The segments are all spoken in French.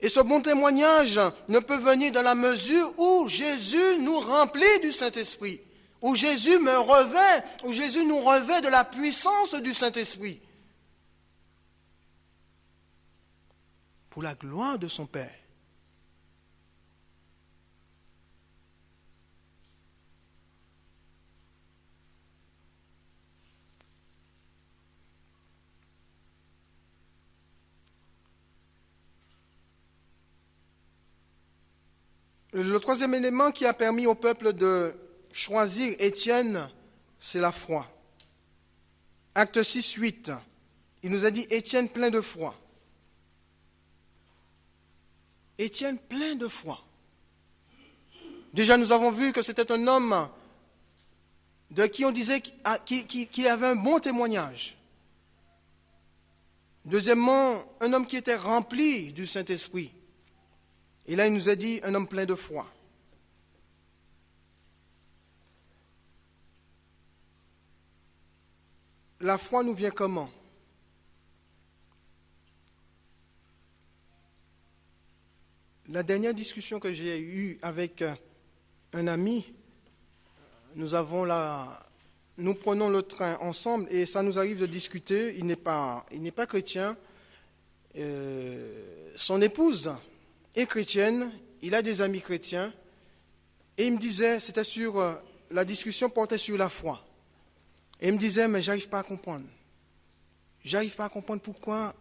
Et ce bon témoignage ne peut venir dans la mesure où Jésus nous remplit du Saint-Esprit, où Jésus nous revêt de la puissance du Saint-Esprit, pour la gloire de son Père. Le troisième élément qui a permis au peuple de choisir Étienne, c'est la foi. Acte 6, 8, il nous a dit Étienne plein de foi. Étienne plein de foi. Déjà, nous avons vu que c'était un homme de qui on disait qu'il avait un bon témoignage. Deuxièmement, un homme qui était rempli du Saint-Esprit. Et là, il nous a dit un homme plein de foi. La foi nous vient comment? La dernière discussion que j'ai eue avec un ami, nous prenons le train ensemble et ça nous arrive de discuter. Il n'est pas chrétien. Son épouse est chrétienne, il a des amis chrétiens, et il me disait, la discussion portait sur la foi. Et il me disait, mais j'arrive pas à comprendre. J'arrive pas à comprendre pourquoi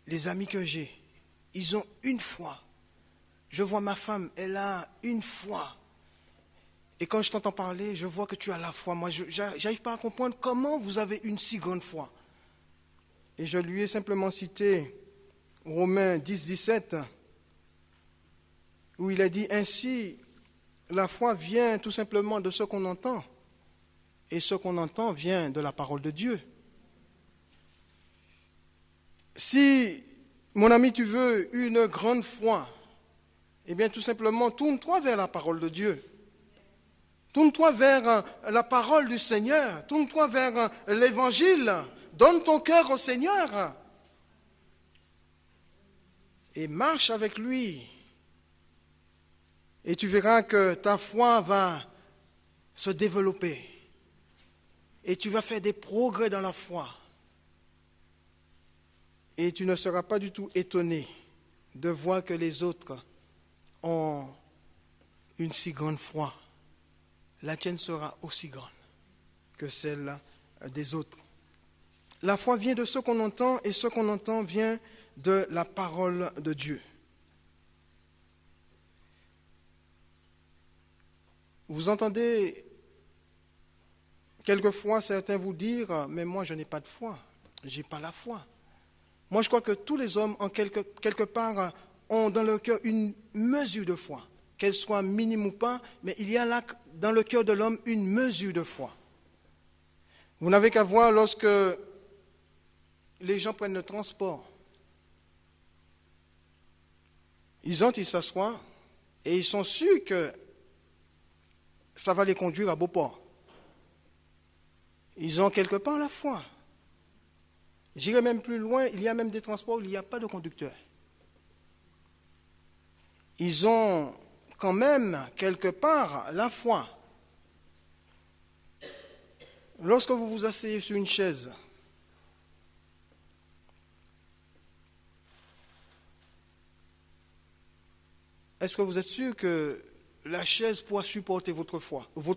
les amis que j'ai, ils ont une foi. Je vois ma femme, elle a une foi. Et quand je t'entends parler, je vois que tu as la foi. Moi, j'arrive pas à comprendre comment vous avez une si grande foi. Et je lui ai simplement cité Romains 10, 17, où il a dit, ainsi, la foi vient tout simplement de ce qu'on entend. Et ce qu'on entend vient de la parole de Dieu. Si, mon ami, tu veux une grande foi, eh bien, tout simplement, tourne-toi vers la parole de Dieu. Tourne-toi vers la parole du Seigneur. Tourne-toi vers l'Évangile. Donne ton cœur au Seigneur. Et marche avec lui. Et tu verras que ta foi va se développer. Et tu vas faire des progrès dans la foi. Et tu ne seras pas du tout étonné de voir que les autres ont une si grande foi. La tienne sera aussi grande que celle des autres. La foi vient de ce qu'on entend et ce qu'on entend vient de la parole de Dieu. Vous entendez quelquefois certains vous dire, mais moi je n'ai pas de foi, je n'ai pas la foi. Moi je crois que tous les hommes, en quelque part, ont dans leur cœur une mesure de foi, qu'elle soit minime ou pas, mais il y a là dans le cœur de l'homme une mesure de foi. Vous n'avez qu'à voir lorsque les gens prennent le transport. Ils s'assoient et ils sont sûrs que ça va les conduire à beau port. Ils ont quelque part la foi. J'irai même plus loin, il y a même des transports où il n'y a pas de conducteur. Ils ont quand même quelque part la foi. Lorsque vous vous asseyez sur une chaise, est-ce que vous êtes sûr que la chaise pourra supporter votre poids? Vous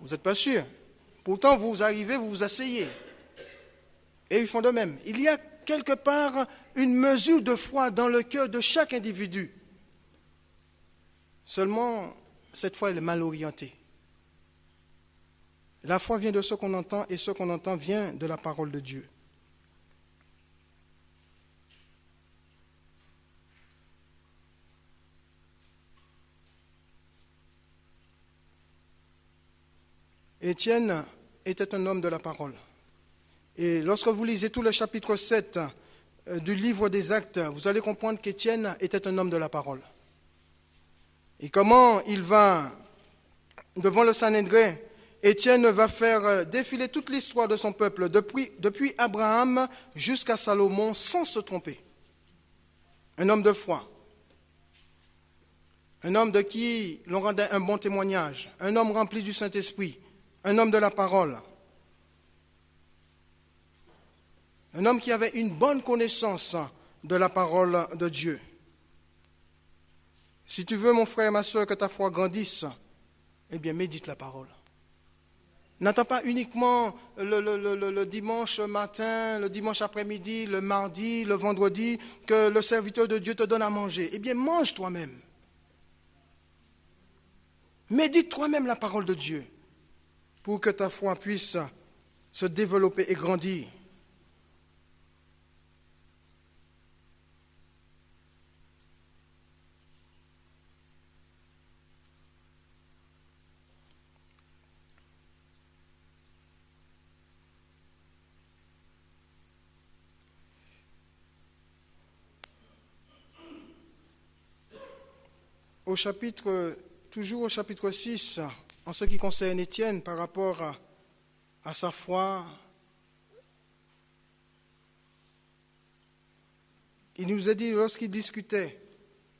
n'êtes pas sûr. Pourtant, vous arrivez, vous vous asseyez. Et ils font de même. Il y a quelque part une mesure de foi dans le cœur de chaque individu. Seulement, cette foi, elle est mal orientée. La foi vient de ce qu'on entend et ce qu'on entend vient de la parole de Dieu. Étienne était un homme de la parole. Et lorsque vous lisez tout le chapitre 7 du livre des Actes, vous allez comprendre qu'Étienne était un homme de la parole. Et comment il va devant le Sanhédrin Étienne va faire défiler toute l'histoire de son peuple, depuis Abraham jusqu'à Salomon, sans se tromper. Un homme de foi. Un homme de qui l'on rendait un bon témoignage. Un homme rempli du Saint-Esprit. Un homme de la parole. Un homme qui avait une bonne connaissance de la parole de Dieu. Si tu veux, mon frère, ma soeur, que ta foi grandisse, eh bien, médite la parole. N'attends pas uniquement le dimanche matin, le dimanche après-midi, le mardi, le vendredi, que le serviteur de Dieu te donne à manger. Eh bien, mange toi-même. Médite toi-même la parole de Dieu pour que ta foi puisse se développer et grandir. Toujours au chapitre 6, en ce qui concerne Étienne par rapport à sa foi, il nous a dit lorsqu'il discutait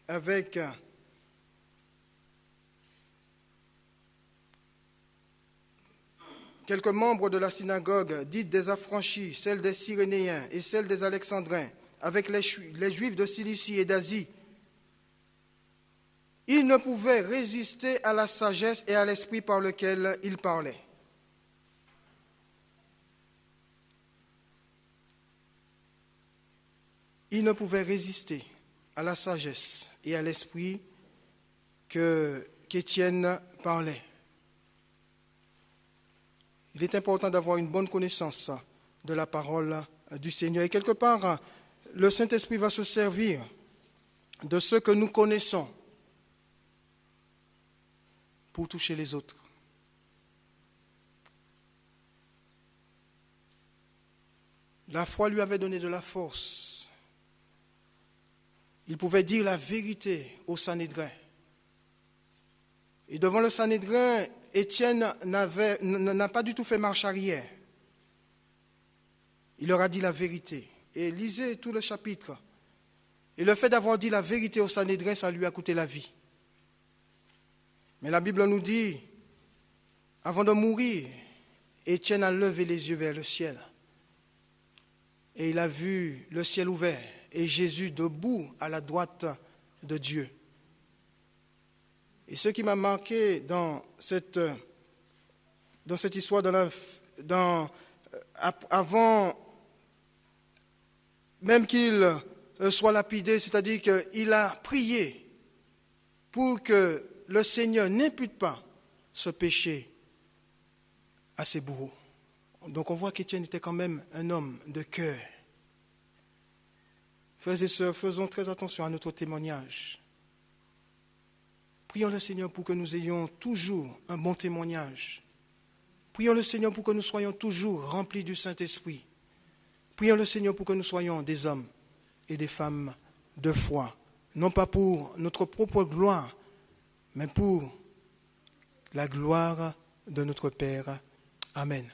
avec quelques membres de la synagogue dite des affranchis, celle des Cyrénéens et celle des Alexandrins, avec les Juifs de Cilicie et d'Asie, il ne pouvait résister à la sagesse et à l'esprit par lequel il parlait. Il ne pouvait résister à la sagesse et à l'esprit qu'Étienne parlait. Il est important d'avoir une bonne connaissance de la parole du Seigneur. Et quelque part, le Saint-Esprit va se servir de ce que nous connaissons pour toucher les autres. La foi lui avait donné de la force. Il pouvait dire la vérité au Sanhédrin. Et devant le Sanhédrin, Étienne n'a pas du tout fait marche arrière. Il leur a dit la vérité. Et lisez tout le chapitre. Et le fait d'avoir dit la vérité au Sanhédrin, ça lui a coûté la vie. Mais la Bible nous dit, avant de mourir, Étienne a levé les yeux vers le ciel. Et il a vu le ciel ouvert et Jésus debout à la droite de Dieu. Et ce qui m'a marqué dans cette histoire, avant même qu'il soit lapidé, c'est-à-dire qu'il a prié pour que le Seigneur n'impute pas ce péché à ses bourreaux. Donc on voit qu'Étienne était quand même un homme de cœur. Frères et sœurs, faisons très attention à notre témoignage. Prions le Seigneur pour que nous ayons toujours un bon témoignage. Prions le Seigneur pour que nous soyons toujours remplis du Saint-Esprit. Prions le Seigneur pour que nous soyons des hommes et des femmes de foi. Non pas pour notre propre gloire, mais pour la gloire de notre Père. Amen.